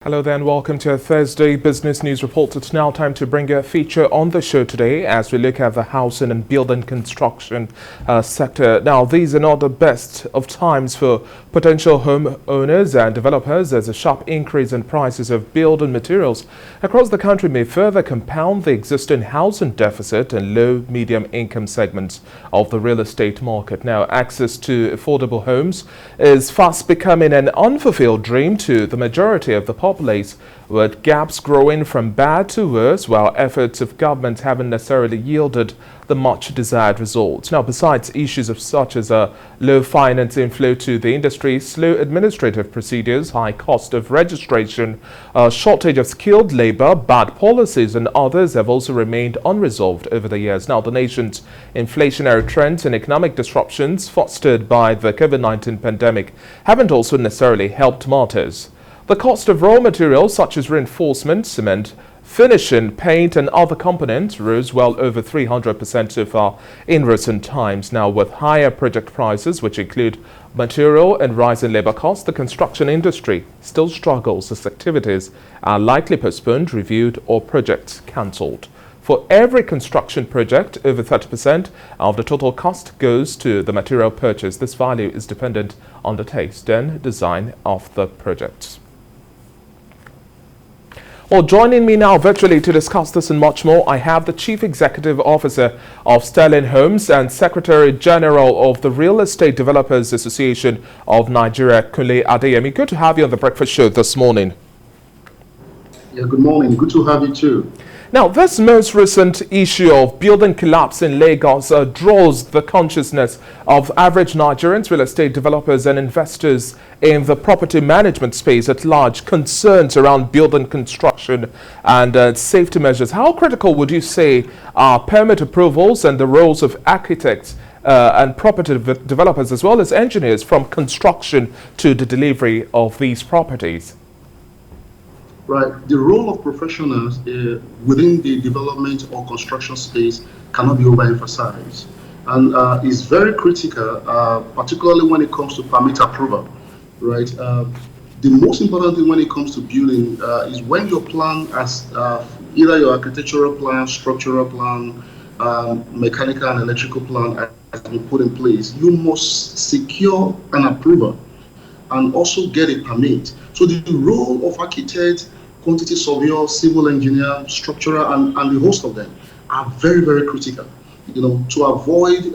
Hello there and welcome to a Thursday Business News Report. It's now time to bring you a feature on the show today as we look at the housing and building construction sector. Now, these are not the best of times for potential homeowners and developers, as a sharp increase in prices of building materials across the country may further compound the existing housing deficit in low-medium income segments of the real estate market. Now, access to affordable homes is fast becoming an unfulfilled dream to the majority of the populace, with gaps growing from bad to worse, while efforts of government haven't necessarily yielded the much desired results. Now, besides issues of such as a low finance inflow to the industry, slow administrative procedures, high cost of registration, shortage of skilled labor, bad policies and others have also remained unresolved over the years. Now, the nation's inflationary trends and economic disruptions fostered by the COVID-19 pandemic haven't also necessarily helped matters. The cost of raw materials such as reinforcement, cement, finishing, paint and other components rose well over 300% so far in recent times. Now, with higher project prices, which include material and rising labor costs, the construction industry still struggles as activities are likely postponed, reviewed or projects cancelled. For every construction project, over 30% of the total cost goes to the material purchase. This value is dependent on the taste and design of the projects. Well, joining me now virtually to discuss this and much more, I have the Chief Executive Officer of Sterling Homes and Secretary General of the Real Estate Developers Association of Nigeria, Kunle Adeyemi. Good to have you on the Breakfast Show this morning. Yeah, good morning. Good to have you too. Now, this most recent issue of building collapse in Lagos draws the consciousness of average Nigerians, real estate developers and investors in the property management space at large. Concerns around building construction and safety measures. How critical would you say are permit approvals and the roles of architects and property developers as well as engineers from construction to the delivery of these properties? Right. The role of professionals within the development or construction space cannot be overemphasized, and is very critical, particularly when it comes to permit approval. Right. The most important thing when it comes to building is when your plan, as either your architectural plan, structural plan, mechanical and electrical plan has been put in place, you must secure an approval and also get a permit. So the role of architect, quantity surveyor, civil engineer, structural, and the host of them are very, very critical, to avoid,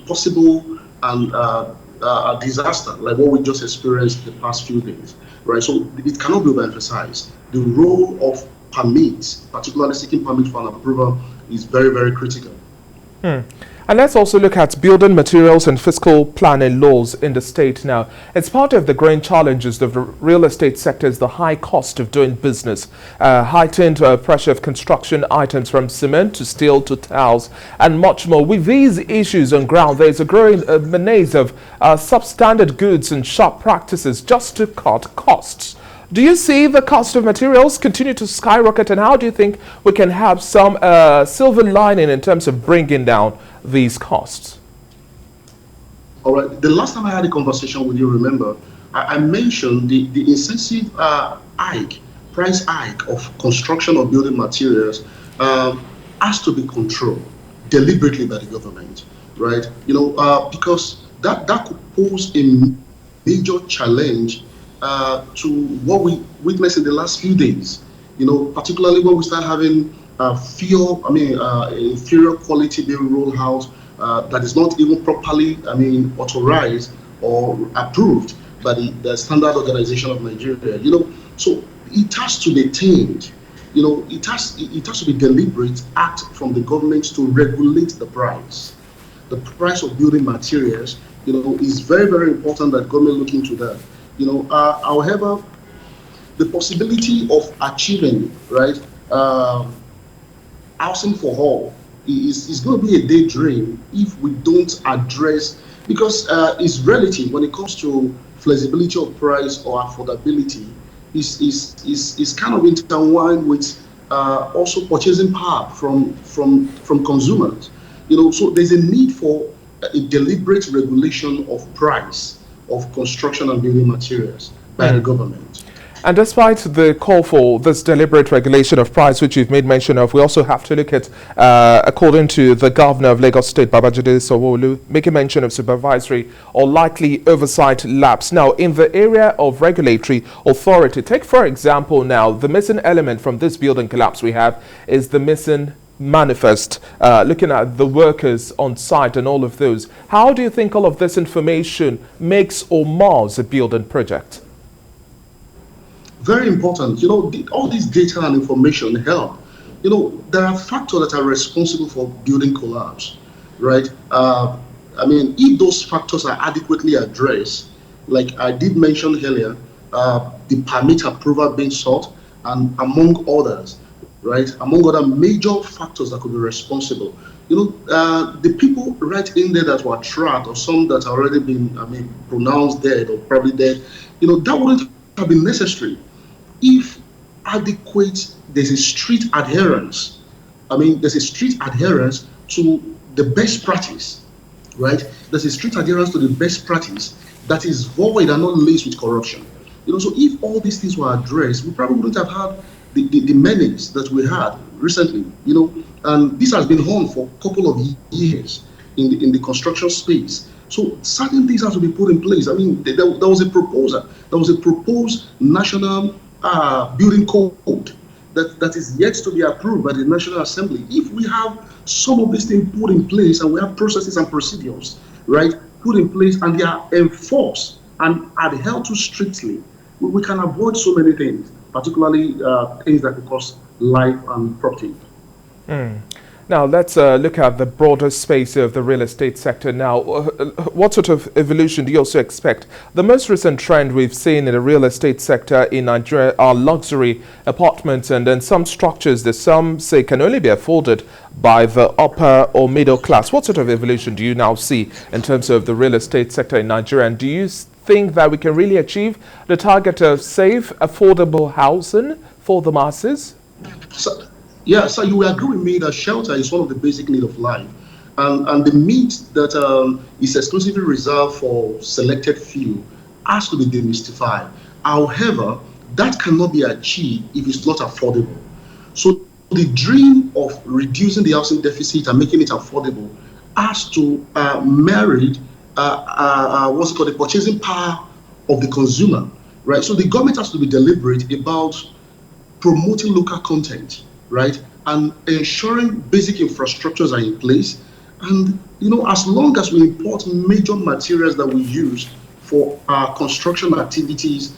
possible and a disaster like what we just experienced the past few days, right? So it cannot be overemphasized. The role of permits, particularly seeking permit for an approval, is very, very critical. And let's also look at building materials and fiscal planning laws in the state now. It's part of the growing challenges of the real estate sector is the high cost of doing business, heightened pressure of construction items from cement to steel to tiles and much more. With these issues on ground, there's a growing menace of substandard goods and sharp practices just to cut costs. Do you see the cost of materials continue to skyrocket, and how do you think we can have some silver lining in terms of bringing down these costs? All right. The last time I had a conversation with you, remember, I mentioned the excessive price hike of construction or building materials has to be controlled deliberately by the government, right? Because that could pose a major challenge to what we witnessed in the last few days, particularly when we start having inferior quality being rolled out that is not even properly, authorized or approved by the Standard Organization of Nigeria. So it has to be tamed. It has to be deliberate act from the government to regulate the price. The price of building materials, is very, very important that government look into that. However, the possibility of achieving, right, housing for all is going to be a daydream if we don't address, because it's relative when it comes to flexibility of price or affordability. Is kind of intertwined with also purchasing power from consumers. So there's a need for a deliberate regulation of price of construction and building materials by the government. And despite the call for this deliberate regulation of price, which you've made mention of, we also have to look at, according to the governor of Lagos State, Babajide Sanwo-Olu, making mention of supervisory or likely oversight lapse. Now, in the area of regulatory authority, take for example now, the missing element from this building collapse we have is the missing manifest, looking at the workers on site and all of those. How do you think all of this information makes or mars a building project? Very important. All these data and information help. There are factors that are responsible for building collapse, right? If those factors are adequately addressed, like I did mention earlier, the permit approval being sought, and among others, right? Among other major factors that could be responsible. The people right in there that were trapped, or some that have already been, pronounced dead or probably dead, that wouldn't have been necessary if there's a strict adherence. There's a strict adherence to the best practice, right? There's a strict adherence to the best practice that is void and not laced with corruption. So if all these things were addressed, we probably wouldn't have had the menace that we had recently, and this has been on for a couple of years in the construction space. So certain things have to be put in place. There was a proposal. There was a proposed national building code that is yet to be approved by the National Assembly. If we have some of these things put in place, and we have processes and procedures, right, put in place, and they are enforced and adhered to strictly, we can avoid so many things, particularly things that could cost life and property. Now, let's look at the broader space of the real estate sector. Now, what sort of evolution do you also expect? The most recent trend we've seen in the real estate sector in Nigeria are luxury apartments, and then some structures that some say can only be afforded by the upper or middle class. What sort of evolution do you now see in terms of the real estate sector in Nigeria? And do you think that we can really achieve the target of safe, affordable housing for the masses? So you will agree with me that shelter is one of the basic needs of life, and the meat that is exclusively reserved for selected few has to be demystified. However, that cannot be achieved if it's not affordable. So the dream of reducing the housing deficit and making it affordable has to marry the purchasing power of the consumer, right? So the government has to be deliberate about promoting local content, right, and ensuring basic infrastructures are in place. And as long as we import major materials that we use for our construction activities,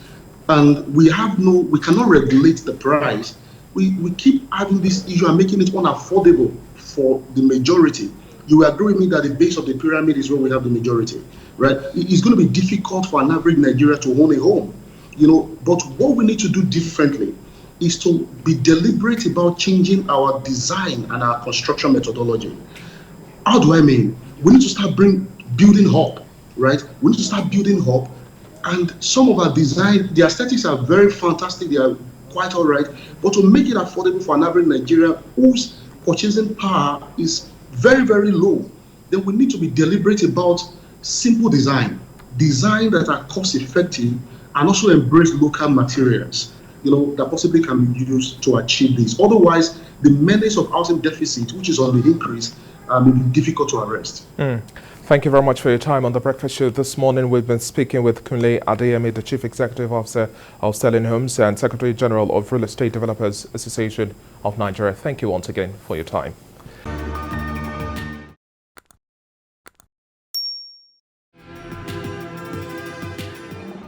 and we cannot regulate the price, we keep having this issue and making it unaffordable for the majority. You agree with me that the base of the pyramid is where we have the majority, right? It's going to be difficult for an average Nigerian to own a home, but what we need to do differently is to be deliberate about changing our design and our construction methodology. How do I mean? We need to start building up, right? We need to start building up, and some of our design, the aesthetics are very fantastic, they are quite all right, but to make it affordable for an average Nigerian whose purchasing power is very, very low, then we need to be deliberate about simple design that are cost effective and also embrace local materials, that possibly can be used to achieve this. Otherwise, the menace of housing deficit, which is on the increase, may be difficult to arrest. Thank you very much for your time on the Breakfast Show this morning. We've been speaking with Kunle Adeyemi, the Chief Executive Officer of Sterling Homes and Secretary General of Real Estate Developers Association of Nigeria. Thank you once again for your time.